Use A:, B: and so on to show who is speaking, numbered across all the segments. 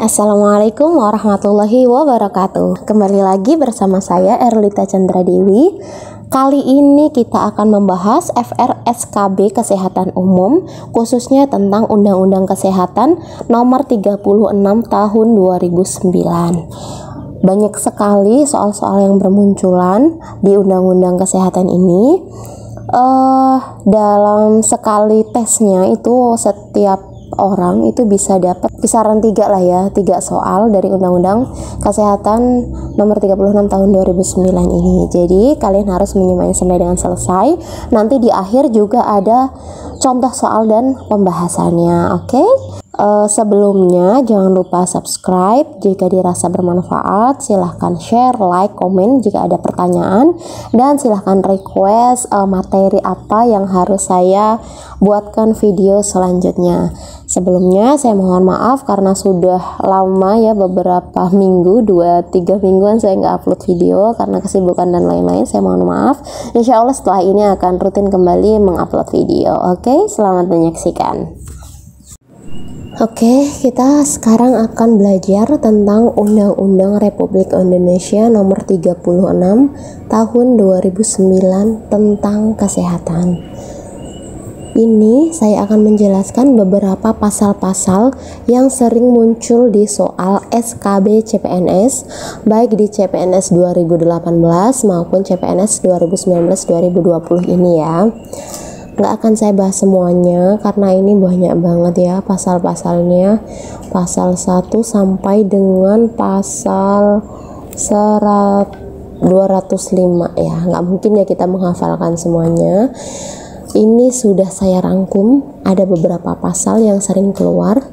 A: Assalamualaikum warahmatullahi wabarakatuh. Kembali lagi bersama saya Erlita Chandra Dewi. Kali ini kita akan membahas FRSKB Kesehatan Umum, khususnya tentang Undang-Undang Kesehatan Nomor 36 Tahun 2009. Banyak sekali soal-soal yang bermunculan di Undang-Undang Kesehatan ini. Dalam sekali tesnya itu setiap orang itu bisa dapat kisaran 3 soal dari Undang-Undang Kesehatan Nomor 36 Tahun 2009 ini. Jadi kalian harus menyimaknya sampai dengan selesai. Nanti di akhir juga ada contoh soal dan pembahasannya. Oke? Sebelumnya jangan lupa subscribe jika dirasa bermanfaat, silahkan share, like, komen jika ada pertanyaan, dan silahkan request materi apa yang harus saya buatkan video selanjutnya. Sebelumnya saya mohon maaf karena sudah lama ya, beberapa minggu, 2-3 mingguan saya nggak upload video karena kesibukan dan lain-lain. Saya mohon maaf. Insya Allah setelah ini akan rutin kembali mengupload video. Oke, selamat menyaksikan. Oke, kita sekarang akan belajar tentang Undang-Undang Republik Indonesia Nomor 36 Tahun 2009 tentang kesehatan. Ini saya akan menjelaskan beberapa pasal-pasal yang sering muncul di soal SKB CPNS, baik di CPNS 2018 maupun CPNS 2019-2020 ini ya. Nggak akan saya bahas semuanya karena ini banyak banget ya pasal-pasalnya, pasal 1 sampai dengan pasal 205 ya. Nggak mungkin ya kita menghafalkan semuanya. Ini sudah saya rangkum, ada beberapa pasal yang sering keluar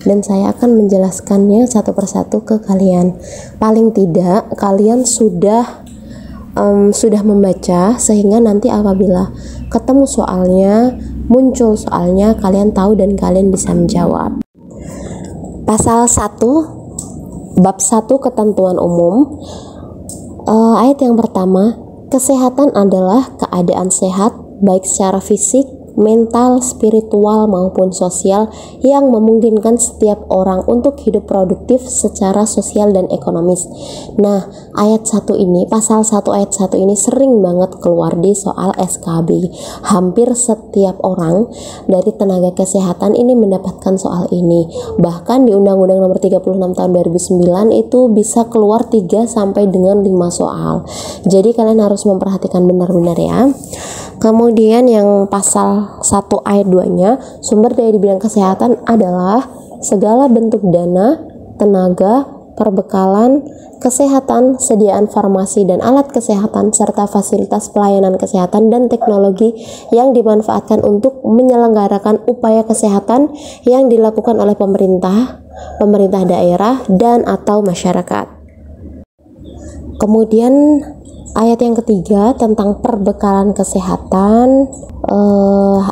A: dan saya akan menjelaskannya satu persatu ke kalian. Paling tidak kalian sudah membaca sehingga nanti apabila ketemu soalnya, muncul soalnya, kalian tahu dan kalian bisa menjawab. Pasal 1 Bab 1 Ketentuan Umum, ayat yang pertama, kesehatan adalah keadaan sehat baik secara fisik, mental, spiritual maupun sosial yang memungkinkan setiap orang untuk hidup produktif secara sosial dan ekonomis. Nah, ayat 1 ini, pasal 1 ayat 1 ini sering banget keluar di soal SKB. Hampir setiap orang dari tenaga kesehatan ini mendapatkan soal ini. Bahkan di Undang-Undang Nomor 36 Tahun 2009 itu bisa keluar 3 sampai dengan 5 soal. Jadi kalian harus memperhatikan benar-benar ya. Kemudian yang pasal 1 ayat 2-nya, sumber daya di bidang kesehatan adalah segala bentuk dana, tenaga, perbekalan, kesehatan, sediaan farmasi dan alat kesehatan, serta fasilitas pelayanan kesehatan dan teknologi yang dimanfaatkan untuk menyelenggarakan upaya kesehatan yang dilakukan oleh pemerintah daerah, dan atau masyarakat. Kemudian ayat yang ketiga tentang perbekalan kesehatan,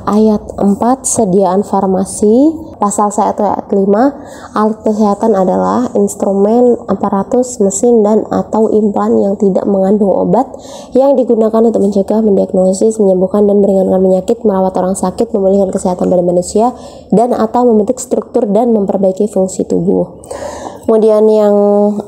A: ayat 4 sediaan farmasi, pasal 1 ayat 5, alat kesehatan adalah instrumen, aparatus, mesin, dan atau implan yang tidak mengandung obat yang digunakan untuk mencegah, mendiagnosis, menyembuhkan, dan meringankan penyakit, merawat orang sakit, memulihkan kesehatan pada manusia, dan atau membentuk struktur dan memperbaiki fungsi tubuh. Kemudian yang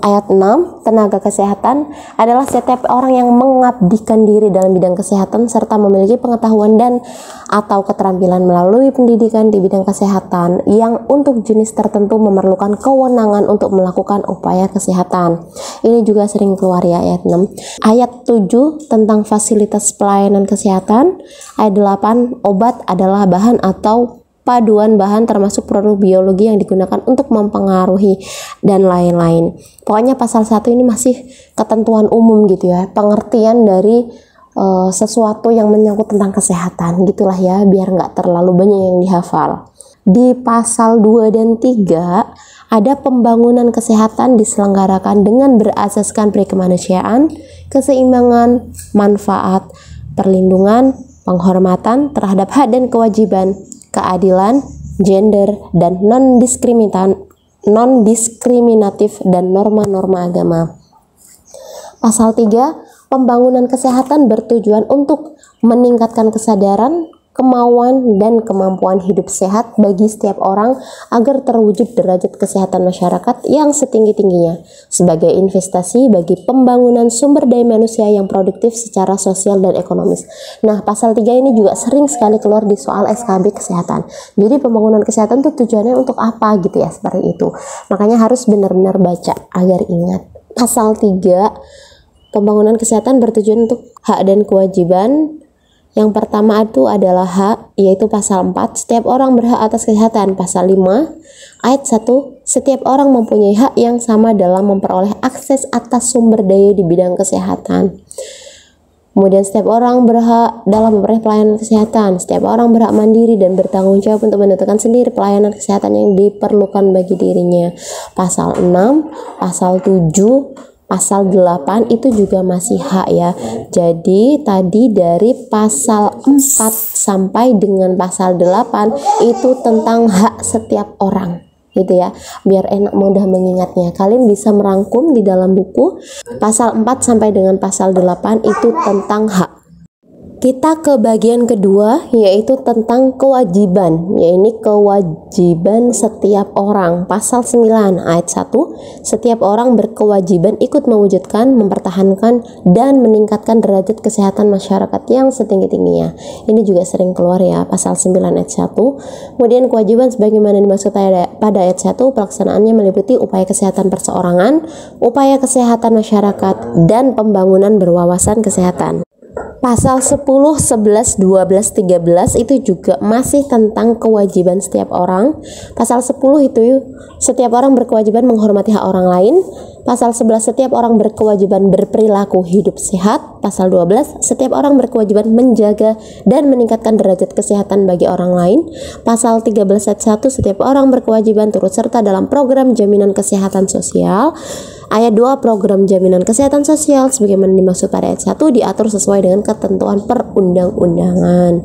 A: ayat 6, tenaga kesehatan adalah setiap orang yang mengabdikan diri dalam bidang kesehatan serta memiliki pengetahuan dan atau keterampilan melalui pendidikan di bidang kesehatan yang untuk jenis tertentu memerlukan kewenangan untuk melakukan upaya kesehatan. Ini juga sering keluar ya ayat 6. Ayat 7 tentang fasilitas pelayanan kesehatan. Ayat 8, obat adalah bahan atau paduan bahan termasuk produk biologi yang digunakan untuk mempengaruhi dan lain-lain. Pokoknya pasal 1 ini masih ketentuan umum gitu ya, pengertian dari sesuatu yang menyangkut tentang kesehatan gitulah ya, biar nggak terlalu banyak yang dihafal. Di pasal 2 dan 3 ada pembangunan kesehatan diselenggarakan dengan berasaskan perikemanusiaan, keseimbangan, manfaat, perlindungan, penghormatan terhadap hak dan kewajiban, keadilan, gender, dan non-diskriminatif dan norma-norma agama. Pasal 3, pembangunan kesehatan bertujuan untuk meningkatkan kesadaran, kemauan dan kemampuan hidup sehat bagi setiap orang agar terwujud derajat kesehatan masyarakat yang setinggi-tingginya sebagai investasi bagi pembangunan sumber daya manusia yang produktif secara sosial dan ekonomis. Nah, pasal 3 ini juga sering sekali keluar di soal SKB kesehatan. Jadi pembangunan kesehatan itu tujuannya untuk apa gitu ya, seperti itu. Makanya harus benar-benar baca agar ingat. Pasal 3, pembangunan kesehatan bertujuan untuk hak dan kewajiban. Yang pertama itu adalah hak, yaitu pasal 4, setiap orang berhak atas kesehatan. Pasal 5, ayat 1, setiap orang mempunyai hak yang sama dalam memperoleh akses atas sumber daya di bidang kesehatan. Kemudian setiap orang berhak dalam memperoleh pelayanan kesehatan. Setiap orang berhak mandiri dan bertanggung jawab untuk menentukan sendiri pelayanan kesehatan yang diperlukan bagi dirinya. Pasal 6, pasal 7, pasal 8 itu juga masih hak ya. Jadi tadi dari pasal 4 sampai dengan pasal 8 itu tentang hak setiap orang gitu ya. Biar enak mudah mengingatnya. Kalian bisa merangkum di dalam buku. Pasal 4 sampai dengan pasal 8 itu tentang hak. Kita ke bagian kedua, yaitu tentang kewajiban, yaitu kewajiban setiap orang. Pasal 9 ayat 1, setiap orang berkewajiban ikut mewujudkan, mempertahankan, dan meningkatkan derajat kesehatan masyarakat yang setinggi-tingginya. Ini juga sering keluar ya, pasal 9 ayat 1. Kemudian kewajiban sebagaimana dimaksud pada ayat 1, pelaksanaannya meliputi upaya kesehatan perseorangan, upaya kesehatan masyarakat, dan pembangunan berwawasan kesehatan. Pasal 10, 11, 12, 13 itu juga masih tentang kewajiban setiap orang. Pasal 10 itu setiap orang berkewajiban menghormati hak orang lain. Pasal 11, setiap orang berkewajiban berperilaku hidup sehat. Pasal 12, setiap orang berkewajiban menjaga dan meningkatkan derajat kesehatan bagi orang lain. Pasal 13 ayat 1, setiap orang berkewajiban turut serta dalam program jaminan kesehatan sosial. Ayat 2, program jaminan kesehatan sosial sebagaimana dimaksud pada ayat 1 diatur sesuai dengan ketentuan perundang-undangan.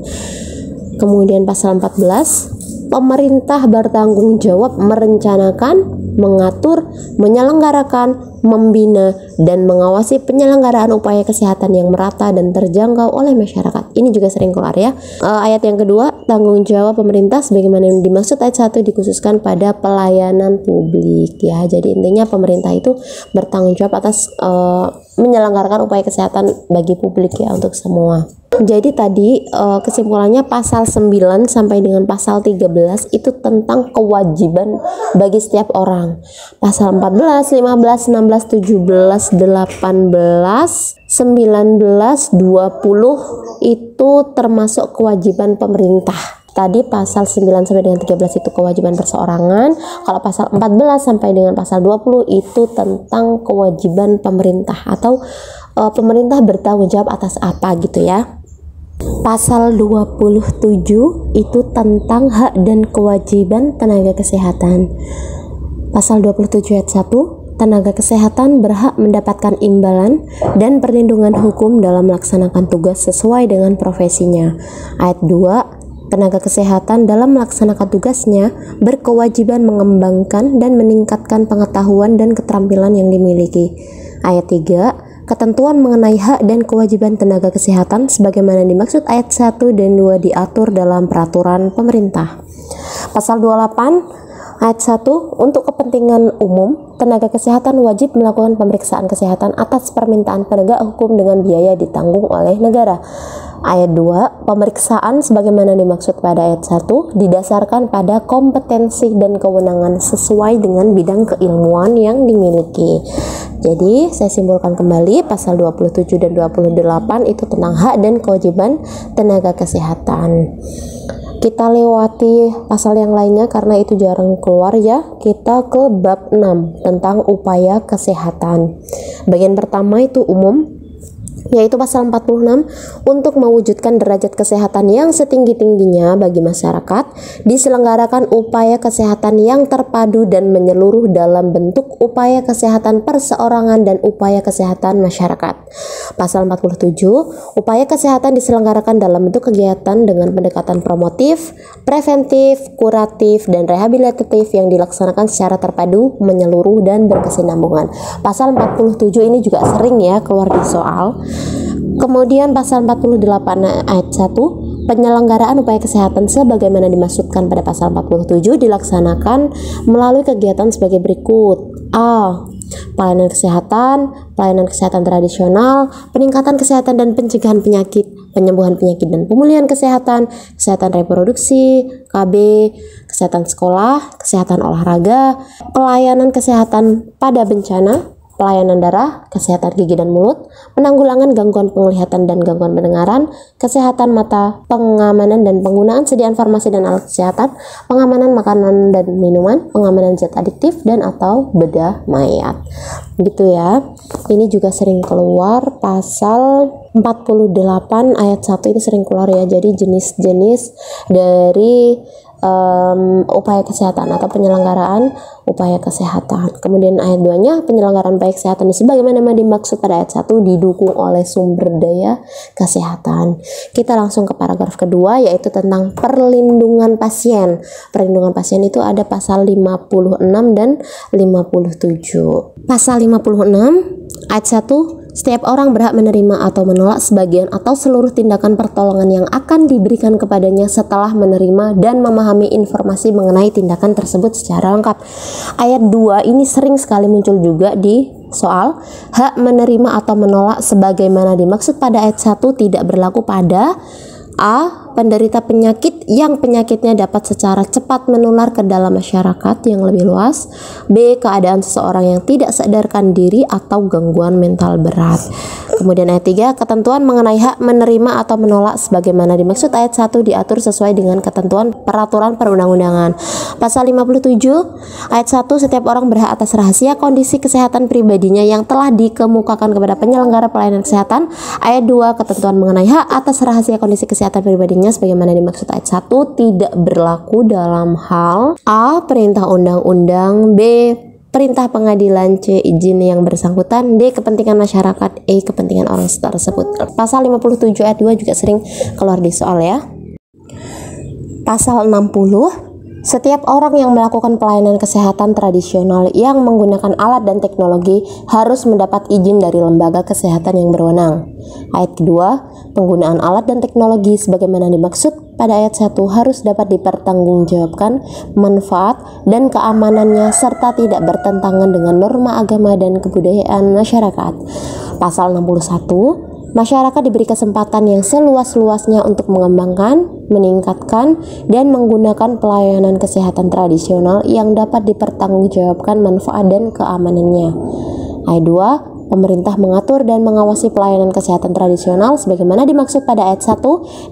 A: Kemudian pasal 14, pemerintah bertanggung jawab merencanakan, mengatur, menyelenggarakan, membina, dan mengawasi penyelenggaraan upaya kesehatan yang merata dan terjangkau oleh masyarakat. Ini juga sering keluar ya. Ayat yang kedua, tanggung jawab pemerintah sebagaimana yang dimaksud ayat 1 dikhususkan pada pelayanan publik ya. Jadi intinya pemerintah itu bertanggung jawab atas menyelenggarakan upaya kesehatan bagi publik ya, untuk semua. Jadi tadi kesimpulannya pasal 9 sampai dengan pasal 13 itu tentang kewajiban bagi setiap orang. Pasal 14, 15, 16, 17, 18, 19, 20 itu termasuk kewajiban pemerintah. Tadi pasal 9 sampai dengan 13 itu kewajiban perseorangan. Kalau pasal 14 sampai dengan pasal 20 itu tentang kewajiban pemerintah atau pemerintah bertanggung jawab atas apa gitu ya. Pasal 27 itu tentang hak dan kewajiban tenaga kesehatan. Pasal 27 ayat 1, tenaga kesehatan berhak mendapatkan imbalan dan perlindungan hukum dalam melaksanakan tugas sesuai dengan profesinya. Ayat 2, tenaga kesehatan dalam melaksanakan tugasnya berkewajiban mengembangkan dan meningkatkan pengetahuan dan keterampilan yang dimiliki. Ayat 3, ketentuan mengenai hak dan kewajiban tenaga kesehatan sebagaimana dimaksud ayat 1 dan 2 diatur dalam peraturan pemerintah. Pasal 28 ayat 1, untuk kepentingan umum, tenaga kesehatan wajib melakukan pemeriksaan kesehatan atas permintaan penegak hukum dengan biaya ditanggung oleh negara. Ayat 2, pemeriksaan sebagaimana dimaksud pada ayat 1 didasarkan pada kompetensi dan kewenangan sesuai dengan bidang keilmuan yang dimiliki. Jadi saya simpulkan kembali, pasal 27 dan 28 itu tentang hak dan kewajiban tenaga kesehatan. Kita lewati pasal yang lainnya karena itu jarang keluar ya. Kita ke bab 6 tentang upaya kesehatan. Bagian pertama itu umum, yaitu pasal 46, untuk mewujudkan derajat kesehatan yang setinggi-tingginya bagi masyarakat, diselenggarakan upaya kesehatan yang terpadu dan menyeluruh dalam bentuk upaya kesehatan perseorangan dan upaya kesehatan masyarakat. Pasal 47, upaya kesehatan diselenggarakan dalam bentuk kegiatan dengan pendekatan promotif, preventif, kuratif, dan rehabilitatif yang dilaksanakan secara terpadu, menyeluruh, dan berkesinambungan. Pasal 47 ini juga sering ya keluar di soal. Kemudian pasal 48 ayat 1, Penyelenggaraan upaya kesehatan sebagaimana dimaksudkan pada pasal 47 dilaksanakan melalui kegiatan sebagai berikut. A. Pelayanan kesehatan tradisional, peningkatan kesehatan dan pencegahan penyakit, penyembuhan penyakit dan pemulihan kesehatan, kesehatan reproduksi, KB, kesehatan sekolah, kesehatan olahraga, pelayanan kesehatan pada bencana, pelayanan darah, kesehatan gigi dan mulut, penanggulangan gangguan penglihatan dan gangguan pendengaran, kesehatan mata, pengamanan dan penggunaan sediaan farmasi dan alat kesehatan, pengamanan makanan dan minuman, pengamanan zat adiktif dan atau bedah mayat. Gitu ya. Ini juga sering keluar pasal 48 ayat 1 ini sering keluar ya. Jadi jenis-jenis dari upaya kesehatan atau penyelenggaraan upaya kesehatan. Kemudian ayat 2-nya penyelenggaraan upaya kesehatan sebagaimana dimaksud pada ayat 1 didukung oleh sumber daya kesehatan. Kita langsung ke paragraf kedua yaitu tentang perlindungan pasien. Perlindungan pasien itu ada pasal 56 dan 57. Pasal 56 ayat 1, setiap orang berhak menerima atau menolak sebagian atau seluruh tindakan pertolongan yang akan diberikan kepadanya setelah menerima dan memahami informasi mengenai tindakan tersebut secara lengkap. Ayat 2 ini sering sekali muncul juga di soal. Hak menerima atau menolak sebagaimana dimaksud pada ayat 1 tidak berlaku pada A. Penderita penyakit yang penyakitnya dapat secara cepat menular ke dalam masyarakat yang lebih luas. B. Keadaan seseorang yang tidak sadarkan diri atau gangguan mental berat. Kemudian ayat 3, ketentuan mengenai hak menerima atau menolak sebagaimana dimaksud ayat 1 diatur sesuai dengan ketentuan peraturan perundang-undangan. Pasal 57 ayat 1, setiap orang berhak atas rahasia kondisi kesehatan pribadinya yang telah dikemukakan kepada penyelenggara pelayanan kesehatan. Ayat 2, ketentuan mengenai hak atas rahasia kondisi kesehatan pribadinya sebagaimana dimaksud ayat 1 tidak berlaku dalam hal A. Perintah undang-undang, B. Perintah pengadilan, C. Izin yang bersangkutan, D. Kepentingan masyarakat, E. Kepentingan orang tersebut. Pasal 57 ayat 2 juga sering keluar di soal ya. Pasal 60, setiap orang yang melakukan pelayanan kesehatan tradisional yang menggunakan alat dan teknologi harus mendapat izin dari lembaga kesehatan yang berwenang. Ayat kedua, penggunaan alat dan teknologi sebagaimana dimaksud pada ayat 1 harus dapat dipertanggungjawabkan manfaat dan keamanannya serta tidak bertentangan dengan norma agama dan kebudayaan masyarakat. Pasal 61, masyarakat diberi kesempatan yang seluas-luasnya untuk mengembangkan, meningkatkan, dan menggunakan pelayanan kesehatan tradisional yang dapat dipertanggungjawabkan manfaat dan keamanannya. Ayat 2, pemerintah mengatur dan mengawasi pelayanan kesehatan tradisional sebagaimana dimaksud pada ayat 1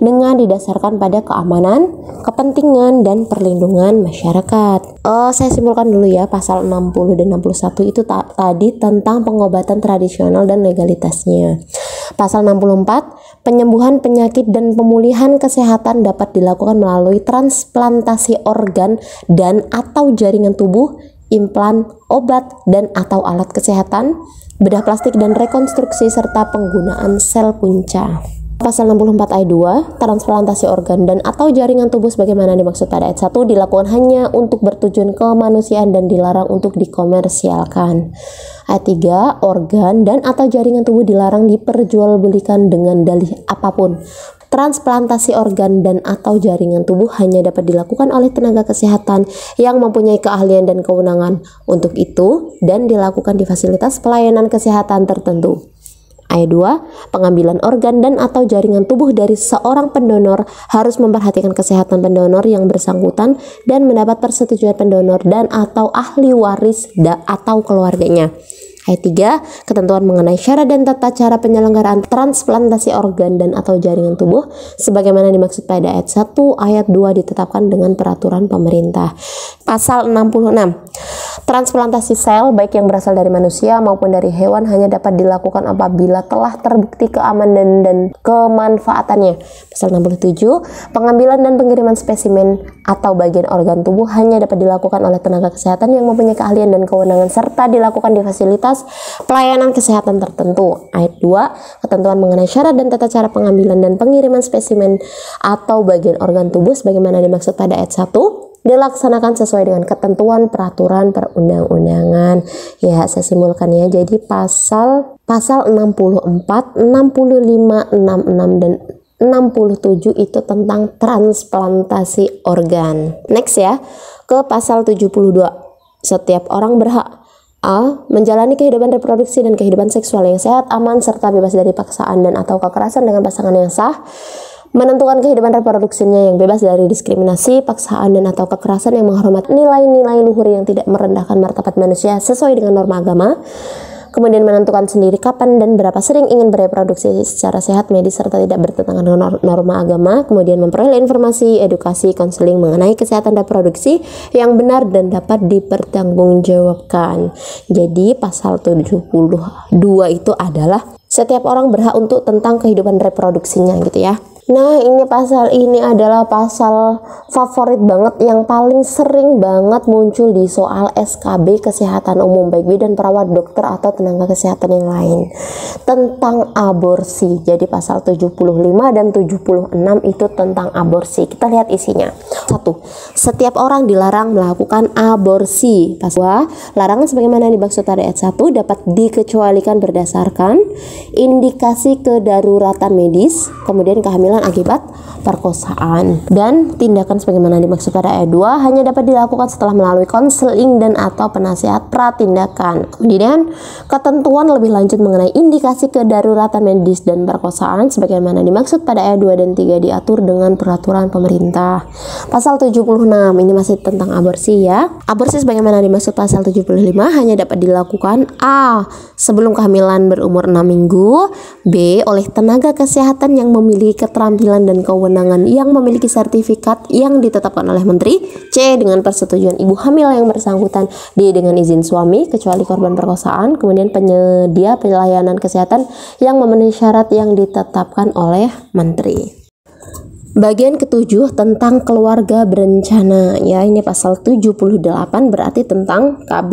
A: dengan didasarkan pada keamanan, kepentingan, dan perlindungan masyarakat. Saya simpulkan dulu ya, pasal 60 dan 61 itu tadi tentang pengobatan tradisional dan legalitasnya. Pasal 64, penyembuhan penyakit dan pemulihan kesehatan dapat dilakukan melalui transplantasi organ dan atau jaringan tubuh, implan, obat, dan atau alat kesehatan, bedah plastik dan rekonstruksi, serta penggunaan sel punca. Pasal 64 ayat 2, transplantasi organ dan atau jaringan tubuh sebagaimana dimaksud pada ayat 1 dilakukan hanya untuk bertujuan kemanusiaan dan dilarang untuk dikomersialkan. Ayat 3, organ dan atau jaringan tubuh dilarang diperjualbelikan dengan dalih apapun. Transplantasi organ dan atau jaringan tubuh hanya dapat dilakukan oleh tenaga kesehatan yang mempunyai keahlian dan kewenangan untuk itu dan dilakukan di fasilitas pelayanan kesehatan tertentu. Ayat 2, pengambilan organ dan atau jaringan tubuh dari seorang pendonor harus memperhatikan kesehatan pendonor yang bersangkutan dan mendapat persetujuan pendonor dan atau ahli waris atau keluarganya. Ayat 3, ketentuan mengenai syarat dan tata cara penyelenggaraan transplantasi organ dan atau jaringan tubuh sebagaimana dimaksud pada ayat 1 ayat 2 ditetapkan dengan peraturan pemerintah. Pasal 66, transplantasi sel baik yang berasal dari manusia maupun dari hewan hanya dapat dilakukan apabila telah terbukti keamanan dan kemanfaatannya. Pasal 67, pengambilan dan pengiriman spesimen atau bagian organ tubuh hanya dapat dilakukan oleh tenaga kesehatan yang mempunyai keahlian dan kewenangan serta dilakukan di fasilitas pelayanan kesehatan tertentu. Ayat 2, ketentuan mengenai syarat dan tata cara pengambilan dan pengiriman spesimen atau bagian organ tubuh sebagaimana dimaksud pada ayat 1 dilaksanakan sesuai dengan ketentuan peraturan perundang-undangan. Ya, saya simpulkan ya. Jadi pasal 64, 65, 66 dan 67 itu tentang transplantasi organ. Next ya, ke pasal 72. Setiap orang berhak A. Menjalani kehidupan reproduksi dan kehidupan seksual yang sehat, aman, serta bebas dari paksaan dan atau kekerasan dengan pasangan yang sah. Menentukan kehidupan reproduksinya yang bebas dari diskriminasi, paksaan, dan atau kekerasan yang menghormati nilai-nilai luhur yang tidak merendahkan martabat manusia sesuai dengan norma agama. Kemudian menentukan sendiri kapan dan berapa sering ingin bereproduksi secara sehat, medis, serta tidak bertentangan dengan norma agama. Kemudian memperoleh informasi, edukasi, konseling mengenai kesehatan reproduksi yang benar dan dapat dipertanggungjawabkan. Jadi pasal 72 itu adalah setiap orang berhak untuk tentang kehidupan reproduksinya gitu ya. Nah, ini pasal ini adalah pasal favorit banget yang paling sering banget muncul di soal SKB kesehatan umum, baik bidan, perawat, dokter, atau tenaga kesehatan yang lain, tentang aborsi. Jadi pasal 75 dan 76 itu tentang aborsi. Kita lihat isinya. 1. Setiap orang dilarang melakukan aborsi. Pasal 2. Larangan sebagaimana dimaksud pada ayat 1 dapat dikecualikan berdasarkan indikasi kedaruratan medis, kemudian kehamilan akibat perkosaan, dan tindakan sebagaimana dimaksud pada ayat 2 hanya dapat dilakukan setelah melalui konseling dan atau penasihat pratindakan. Kemudian ketentuan lebih lanjut mengenai indikasi kedaruratan medis dan perkosaan sebagaimana dimaksud pada ayat 2 dan 3 diatur dengan peraturan pemerintah. Pasal 76 ini masih tentang aborsi ya. Aborsi sebagaimana dimaksud pasal 75 hanya dapat dilakukan A. sebelum kehamilan berumur 6 minggu, B. oleh tenaga kesehatan yang memiliki keterampilan dan kewenangan yang memiliki sertifikat yang ditetapkan oleh menteri, C. dengan persetujuan ibu hamil yang bersangkutan, D. dengan izin suami kecuali korban perkosaan, kemudian penyedia pelayanan kesehatan yang memenuhi syarat yang ditetapkan oleh menteri. Bagian ketujuh tentang keluarga berencana ya, ini pasal 78 berarti tentang KB.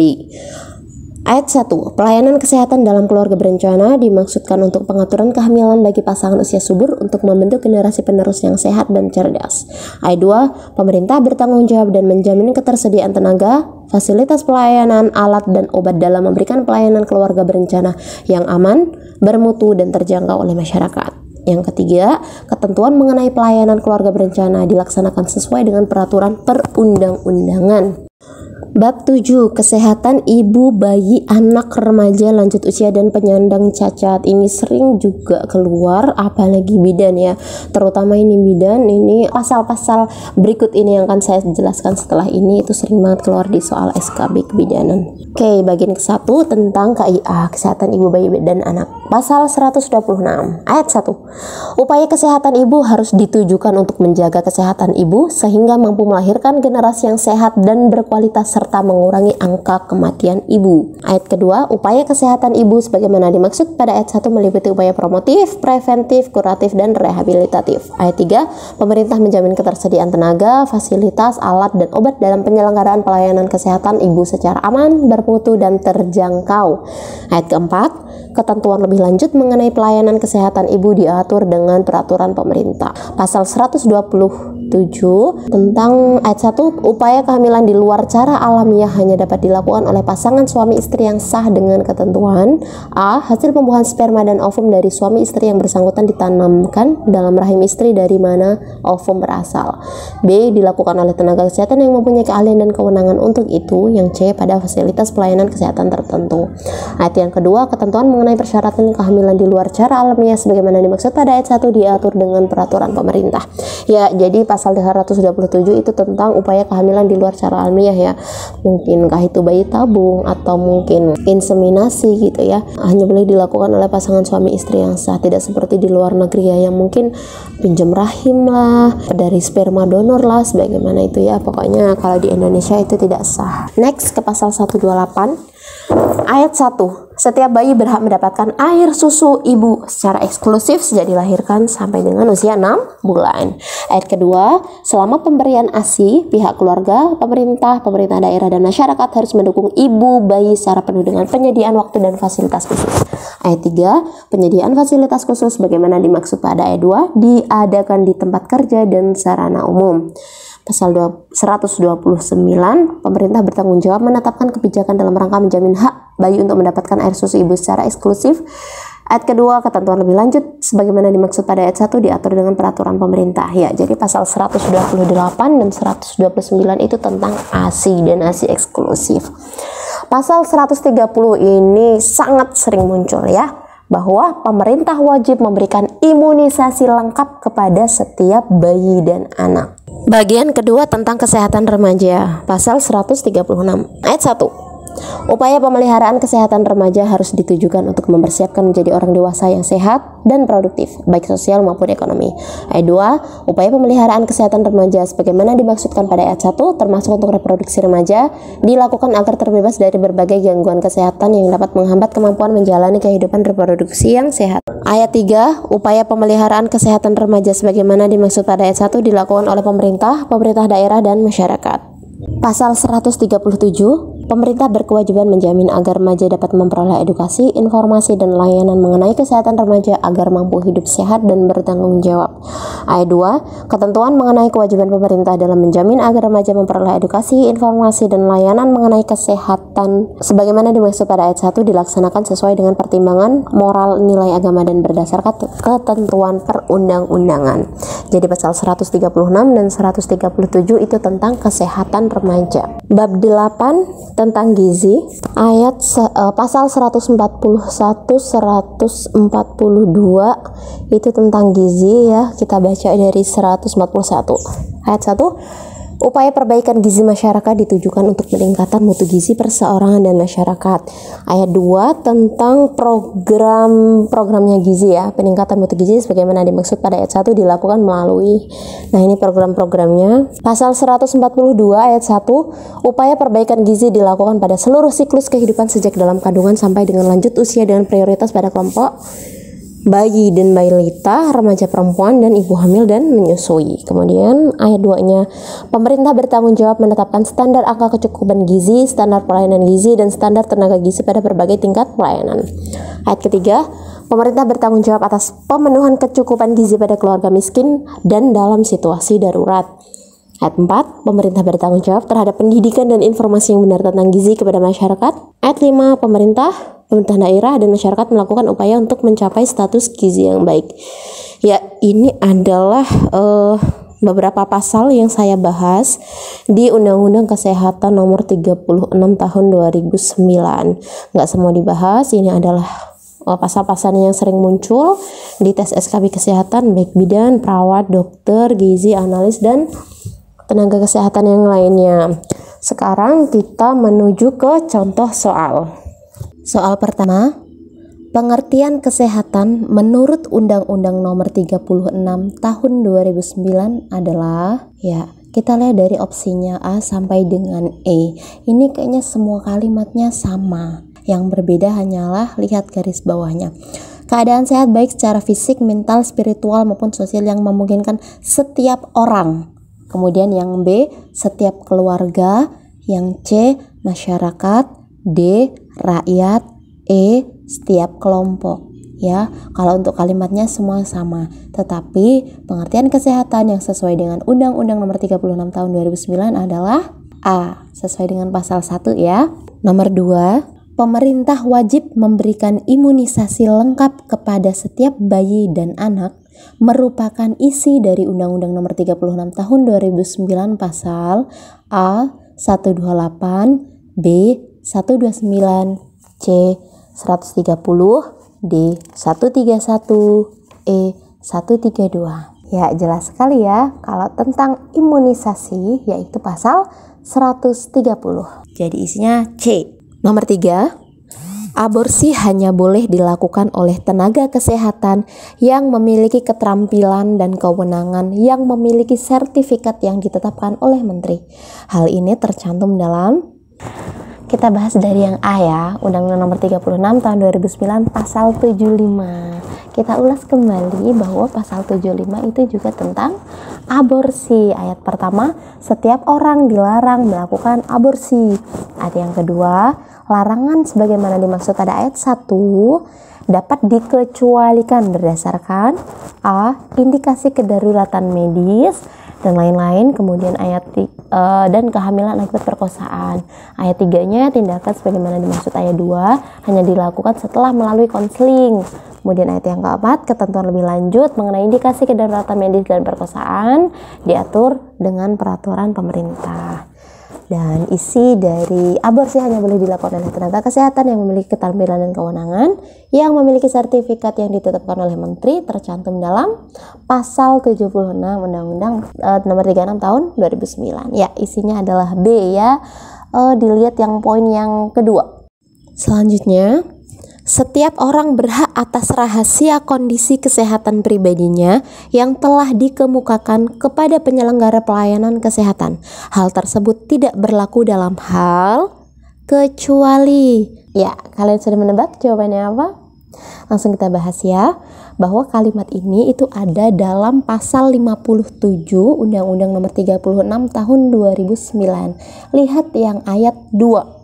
A: Ayat 1. Pelayanan kesehatan dalam keluarga berencana dimaksudkan untuk pengaturan kehamilan bagi pasangan usia subur untuk membentuk generasi penerus yang sehat dan cerdas. Ayat 2. Pemerintah bertanggung jawab dan menjamin ketersediaan tenaga, fasilitas pelayanan, alat, dan obat dalam memberikan pelayanan keluarga berencana yang aman, bermutu, dan terjangkau oleh masyarakat. Yang ketiga, ketentuan mengenai pelayanan keluarga berencana dilaksanakan sesuai dengan peraturan perundang-undangan. Bab 7. Kesehatan ibu, bayi, anak, remaja, lanjut usia, dan penyandang cacat. Ini sering juga keluar, apalagi bidan ya. Terutama ini bidan, ini pasal-pasal berikut ini yang akan saya jelaskan setelah ini itu sering banget keluar di soal SKB kebidanan. Oke, bagian ke-1 tentang KIA, kesehatan ibu, bayi, dan anak. Pasal 126 ayat 1. Upaya kesehatan ibu harus ditujukan untuk menjaga kesehatan ibu sehingga mampu melahirkan generasi yang sehat dan berkualitas serta mengurangi angka kematian ibu. Ayat kedua, upaya kesehatan ibu sebagaimana dimaksud pada ayat 1 meliputi upaya promotif, preventif, kuratif, dan rehabilitatif. Ayat 3, pemerintah menjamin ketersediaan tenaga, fasilitas, alat, dan obat dalam penyelenggaraan pelayanan kesehatan ibu secara aman, bermutu, dan terjangkau. Ayat keempat, ketentuan lebih lanjut mengenai pelayanan kesehatan ibu diatur dengan peraturan pemerintah. Pasal 127 tentang ayat 1, upaya kehamilan di luar cara alamiah hanya dapat dilakukan oleh pasangan suami istri yang sah dengan ketentuan A. Hasil pembuahan sperma dan ovum dari suami istri yang bersangkutan ditanamkan dalam rahim istri dari mana ovum berasal. B. Dilakukan oleh tenaga kesehatan yang mempunyai keahlian dan kewenangan untuk itu. Yang C. Pada fasilitas pelayanan kesehatan tertentu. Ayat yang kedua, ketentuan mengenai persyaratan kehamilan di luar cara alamiah sebagaimana dimaksud pada ayat 1 diatur dengan peraturan pemerintah. Ya, jadi pasal 127 itu tentang upaya kehamilan di luar cara alamiah ya. Mungkinkah itu bayi tabung atau mungkin inseminasi gitu ya. Hanya boleh dilakukan oleh pasangan suami istri yang sah, tidak seperti di luar negeri ya yang mungkin pinjam rahim lah, dari sperma donor lah, sebagaimana itu ya. Pokoknya kalau di Indonesia itu tidak sah. Next ke pasal 128 ayat 1. Setiap bayi berhak mendapatkan air susu ibu secara eksklusif sejak dilahirkan sampai dengan usia 6 bulan. Ayat kedua, selama pemberian ASI, pihak keluarga, pemerintah daerah, dan masyarakat harus mendukung ibu bayi secara penuh dengan penyediaan waktu dan fasilitas khusus. Ayat 3, penyediaan fasilitas khusus bagaimana dimaksud pada ayat 2 diadakan di tempat kerja dan sarana umum. Pasal 129, pemerintah bertanggung jawab menetapkan kebijakan dalam rangka menjamin hak bayi untuk mendapatkan air susu ibu secara eksklusif. Ayat kedua, ketentuan lebih lanjut sebagaimana dimaksud pada ayat 1 diatur dengan peraturan pemerintah. Ya, jadi pasal 128 dan 129 itu tentang ASI dan ASI eksklusif. Pasal 130 ini sangat sering muncul ya, bahwa pemerintah wajib memberikan imunisasi lengkap kepada setiap bayi dan anak. Bagian kedua tentang kesehatan remaja, pasal 136 ayat 1. Upaya pemeliharaan kesehatan remaja harus ditujukan untuk mempersiapkan menjadi orang dewasa yang sehat dan produktif, baik sosial maupun ekonomi. Ayat 2. Upaya pemeliharaan kesehatan remaja sebagaimana dimaksudkan pada ayat 1, termasuk untuk reproduksi remaja, dilakukan agar terbebas dari berbagai gangguan kesehatan yang dapat menghambat kemampuan menjalani kehidupan reproduksi yang sehat. Ayat 3. Upaya pemeliharaan kesehatan remaja sebagaimana dimaksud pada ayat 1 dilakukan oleh pemerintah daerah, dan masyarakat. Pasal 137, pemerintah berkewajiban menjamin agar remaja dapat memperoleh edukasi, informasi, dan layanan mengenai kesehatan remaja agar mampu hidup sehat dan bertanggung jawab. Ayat 2, ketentuan mengenai kewajiban pemerintah dalam menjamin agar remaja memperoleh edukasi, informasi, dan layanan mengenai kesehatan sebagaimana dimaksud pada ayat 1 dilaksanakan sesuai dengan pertimbangan moral, nilai agama, dan berdasarkan ketentuan perundang-undangan. Jadi pasal 136 dan 137 itu tentang kesehatan remaja. Bab 8 tentang gizi, ayat pasal 141 142 itu tentang gizi ya. Kita baca dari 141. Ayat 1, upaya perbaikan gizi masyarakat ditujukan untuk peningkatan mutu gizi perseorangan dan masyarakat. Ayat 2 tentang programnya gizi ya. Peningkatan mutu gizi sebagaimana dimaksud pada ayat 1 dilakukan melalui, nah ini program-programnya. Pasal 142 ayat 1, upaya perbaikan gizi dilakukan pada seluruh siklus kehidupan sejak dalam kandungan sampai dengan lanjut usia dengan prioritas pada kelompok bayi dan balita, remaja perempuan, dan ibu hamil dan menyusui. Kemudian ayat 2-nya, pemerintah bertanggung jawab menetapkan standar angka kecukupan gizi, standar pelayanan gizi, dan standar tenaga gizi pada berbagai tingkat pelayanan. Ayat ketiga, pemerintah bertanggung jawab atas pemenuhan kecukupan gizi pada keluarga miskin dan dalam situasi darurat. Ayat 4, pemerintah bertanggung jawab terhadap pendidikan dan informasi yang benar tentang gizi kepada masyarakat. Ayat 5, pemerintah daerah dan masyarakat melakukan upaya untuk mencapai status gizi yang baik. Ya, ini adalah beberapa pasal yang saya bahas di Undang-Undang Kesehatan Nomor 36 Tahun 2009. Nggak semua dibahas, ini adalah pasal-pasal yang sering muncul di tes SKB kesehatan, baik bidan, perawat, dokter, gizi, analis, dan tenaga kesehatan yang lainnya. Sekarang kita menuju ke contoh soal. Soal pertama, pengertian kesehatan menurut Undang-Undang Nomor 36 Tahun 2009 adalah, ya, kita lihat dari opsinya A sampai dengan E. Ini kayaknya semua kalimatnya sama. Yang berbeda hanyalah lihat garis bawahnya. Keadaan sehat baik secara fisik, mental, spiritual maupun sosial yang memungkinkan setiap orang. Kemudian yang B, setiap keluarga. Yang C, masyarakat. D, rakyat. E, setiap kelompok. Ya, kalau untuk kalimatnya semua sama. Tetapi pengertian kesehatan yang sesuai dengan Undang-Undang Nomor 36 Tahun 2009 adalah A, sesuai dengan pasal 1 ya. Nomor 2, pemerintah wajib memberikan imunisasi lengkap kepada setiap bayi dan anak merupakan isi dari Undang-Undang Nomor 36 Tahun 2009 pasal A 128, B 129, C 130, D 131, E 132. Ya, jelas sekali ya kalau tentang imunisasi, yaitu pasal 130. Jadi isinya C. Nomor 3, aborsi hanya boleh dilakukan oleh tenaga kesehatan yang memiliki keterampilan dan kewenangan yang memiliki sertifikat yang ditetapkan oleh menteri. Hal ini tercantum dalam, kita bahas dari yang A ya, Undang-Undang Nomor 36 Tahun 2009 Pasal 75. Kita ulas kembali bahwa Pasal 75 itu juga tentang aborsi. Ayat pertama, setiap orang dilarang melakukan aborsi. Ayat yang kedua, larangan sebagaimana dimaksud pada ayat 1 dapat dikecualikan berdasarkan A, indikasi kedaruratan medis, dan lain-lain. Kemudian dan kehamilan akibat perkosaan. Ayat 3-nya tindakan sebagaimana dimaksud ayat 2 hanya dilakukan setelah melalui konseling. Kemudian ayat yang keempat, ketentuan lebih lanjut mengenai indikasi kedaruratan medis dan perkosaan diatur dengan peraturan pemerintah. Dan isi dari aborsi hanya boleh dilakukan oleh tenaga kesehatan yang memiliki keterampilan dan kewenangan, yang memiliki sertifikat yang ditetapkan oleh menteri, tercantum dalam pasal 76 Undang-Undang nomor 36 tahun 2009. Ya, isinya adalah B ya. Dilihat yang poin yang kedua. Selanjutnya, setiap orang berhak atas rahasia kondisi kesehatan pribadinya yang telah dikemukakan kepada penyelenggara pelayanan kesehatan. Hal tersebut tidak berlaku dalam hal kecuali. Ya, kalian sudah menebak jawabannya apa? Langsung kita bahas ya, bahwa kalimat ini itu ada dalam pasal 57 Undang-Undang nomor 36 tahun 2009. Lihat yang ayat 2.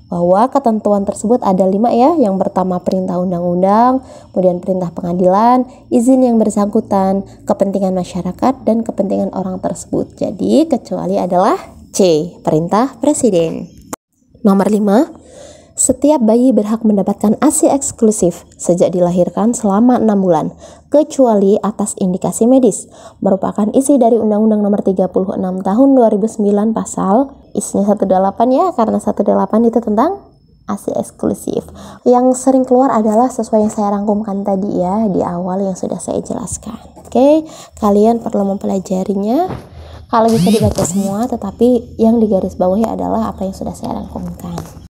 A: Bahwa ketentuan tersebut ada 5 ya. Yang pertama perintah undang-undang, kemudian perintah pengadilan, izin yang bersangkutan, kepentingan masyarakat, dan kepentingan orang tersebut. Jadi kecuali adalah C, perintah presiden. Nomor 5, setiap bayi berhak mendapatkan ASI eksklusif sejak dilahirkan selama 6 bulan, kecuali atas indikasi medis, merupakan isi dari Undang-Undang nomor 36 tahun 2009 pasal, isinya 18 ya, karena 18 itu tentang ASI eksklusif. Yang sering keluar adalah sesuai yang saya rangkumkan tadi ya, di awal yang sudah saya jelaskan. Oke, kalian perlu mempelajarinya. Kalau bisa dibaca semua, tetapi yang digarisbawahi adalah apa yang sudah saya rangkumkan.